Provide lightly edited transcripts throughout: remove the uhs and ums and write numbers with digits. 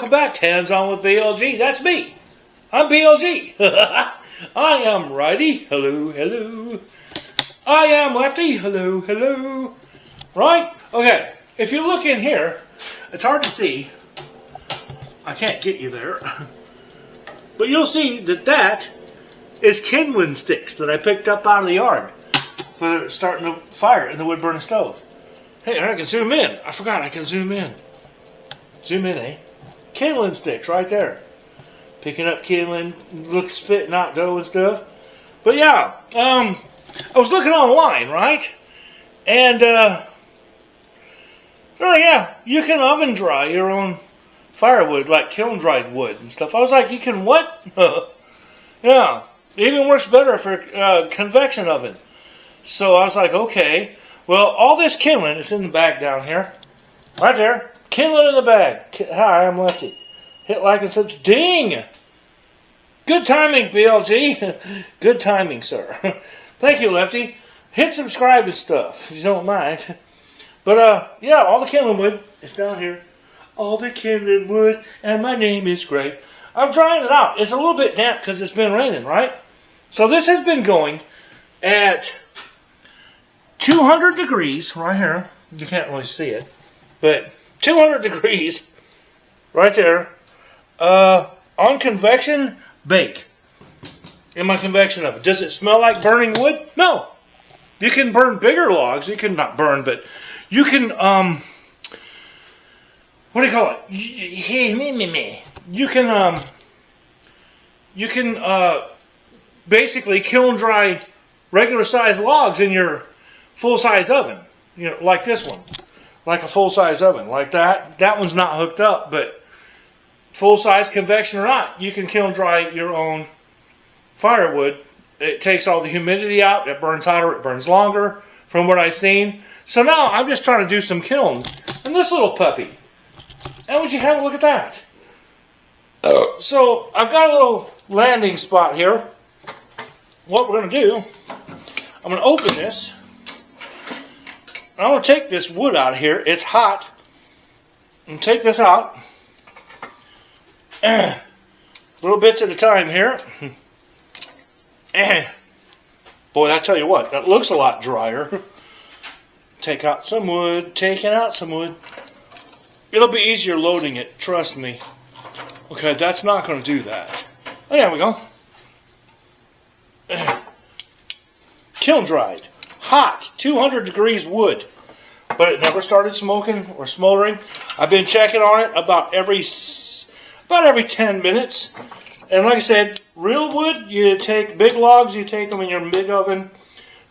welcome back to Hands On with BLG. That's me. I'm BLG. I am righty. Hello, hello. I am lefty. Hello, hello. Right? Okay. If you look in here, it's hard to see. I can't get you there. But you'll see that that is kindling sticks that I picked up out of the yard for starting a fire in the wood burning stove. Hey, I can zoom in. I forgot I can zoom in. Zoom in, eh? Kindling sticks right there. Picking up kindling, spitting out dough and stuff. But yeah, I was looking online, right? And, oh yeah, you can oven dry your own firewood, like kiln dried wood and stuff. I was like, you can what? Yeah, it even works better for convection oven. So I was like, okay. Well, all this kindling is in the bag down here. Right there. Kindling in the bag. Hi, I'm Lefty. Hit like and subscribe. Ding! Good timing, BLG. Good timing, sir. Thank you, Lefty. Hit subscribe and stuff, if you don't mind. But, yeah, all the kindling wood is down here. All the kindling wood, and my name is Gray. I'm drying it out. It's a little bit damp because it's been raining, right? So this has been going at 200 degrees right here. You can't really see it, but 200 degrees right there on convection bake in my convection oven. Does it smell like burning wood? No. You can burn bigger logs. You can not burn, but you can what do you call it? You can basically kiln dry regular size logs in your full size oven. You know, like this one. Like a full size oven. Like that. That one's not hooked up, but full size convection or not, you can kiln dry your own firewood. It takes all the humidity out. It burns hotter. It burns longer from what I've seen. So now I'm just trying to do some kiln. And this little puppy. And would you have a look at that? So I've got a little landing spot here. What we're going to do, I'm going to open this. I'm going to take this wood out of here. It's hot. And take this out. Little bits at a time here. Boy, I tell you what, that looks a lot drier. Take out some wood. Taking out some wood. It'll be easier loading it, trust me. Okay, that's not going to do that. Oh, there we go. Kiln dried. Hot. 200 degrees wood. But it never started smoking or smoldering. I've been checking on it about every 10 minutes. And like I said, real wood, you take big logs, you take them in your big oven.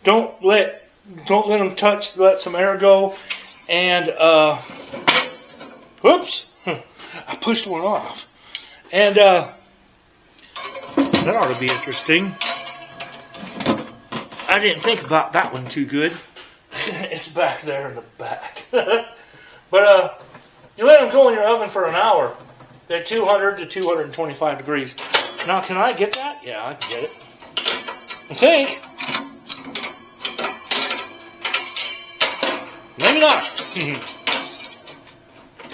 Don't let them touch, let some air go. And, whoops, I pushed one off. And that ought to be interesting. I didn't think about that one too good. It's back there in the back. But you let them go in your oven for an hour at 200 to 225 degrees. Now, can I get that? Yeah, I can get it. I think. Maybe not.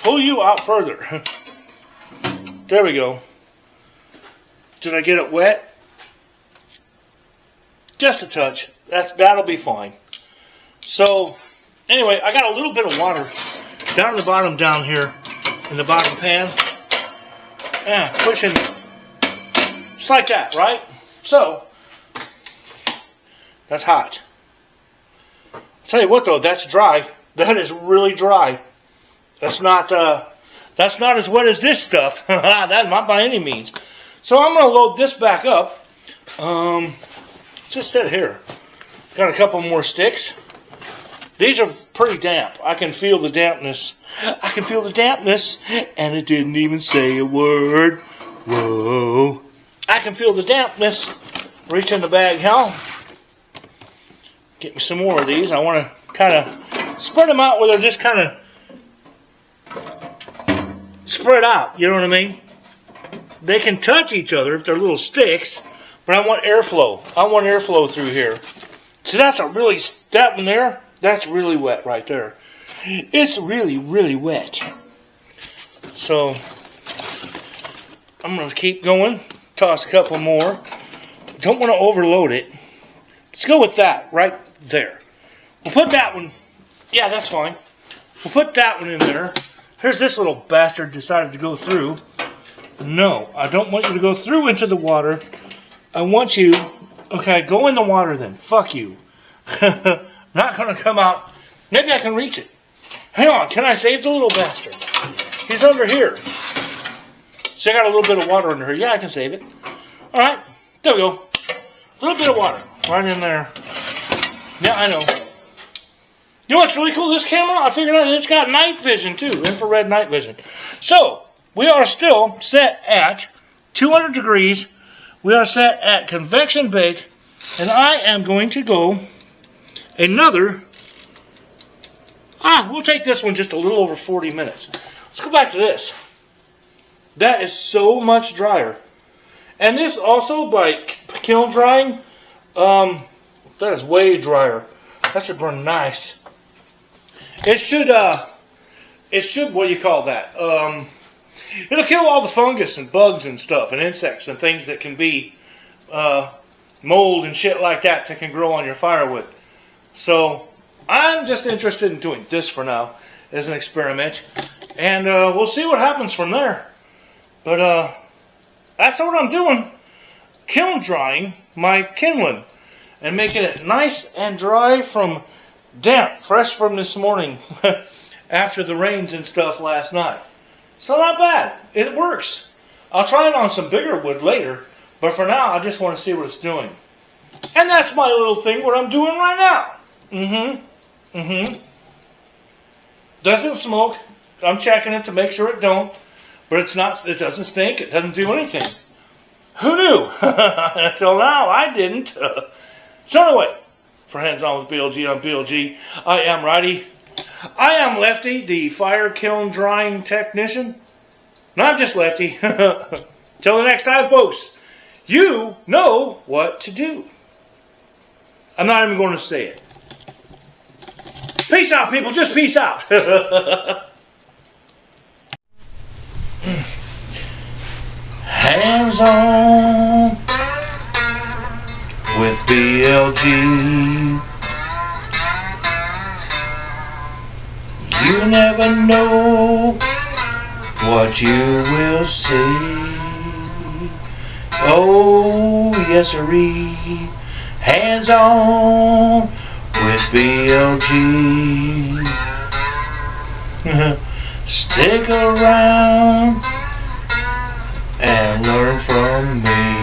Pull you out further. There we go. Did I get it wet? Just a touch. That'll be fine. So, anyway, I got a little bit of water down the bottom down here in the bottom pan. Yeah, pushing just like that, right? So, that's hot. I'll tell you what though, that's dry. That is really dry. That's not as wet as this stuff. That not by any means. So I'm going to load this back up. Just sit here. Got a couple more sticks. These are pretty damp. I can feel the dampness. I can feel the dampness. And it didn't even say a word. Whoa. I can feel the dampness. Reach in the bag, Hal. Get me some more of these. I want to kind of spread them out where they're just kind of spread out. You know what I mean? They can touch each other if they're little sticks. But I want airflow. I want airflow through here. So that one there, that's really wet right there. It's really, really wet. So I'm going to keep going. Toss a couple more. Don't want to overload it. Let's go with that right there. We'll put that one. Yeah, that's fine. We'll put that one in there. Here's this little bastard decided to go through. No, I don't want you to go through into the water. I want you... Okay, go in the water then. Fuck you. Not going to come out. Maybe I can reach it. Hang on, can I save the little bastard? He's under here. So I got a little bit of water under here. Yeah, I can save it. Alright, there we go. A little bit of water right in there. Yeah, I know. You know what's really cool? This camera, I figured out it's got night vision too. Infrared night vision. So, we are still set at 200 degrees. We are set at convection bake. And I am going to go another... we'll take this one just a little over 40 minutes. Let's go back to this. That is so much drier. And this also, by kiln drying, that is way drier. That should burn nice. It should, what do you call that? It'll kill all the fungus and bugs and stuff and insects and things that can be mold and shit like that can grow on your firewood. So, I'm just interested in doing this for now as an experiment. And we'll see what happens from there. But that's what I'm doing. Kiln drying my kindling. And making it nice and dry from damp. Fresh from this morning. After the rains and stuff last night. So not bad. It works. I'll try it on some bigger wood later. But for now, I just want to see what it's doing. And that's my little thing, what I'm doing right now. Doesn't smoke. I'm checking it to make sure it don't. But it's not. It doesn't stink. It doesn't do anything. Who knew? Until now, I didn't. So anyway, for Hands On with BLG, I'm BLG. I am Righty. I am Lefty, the fire kiln drying technician. No, I'm just Lefty. Till the next time, folks. You know what to do. I'm not even going to say it. Peace out, people. Just peace out. Hands on with BLG. You never know what you will see. Oh, yes, sirree. Hands on with BLG. Stick around and learn from me.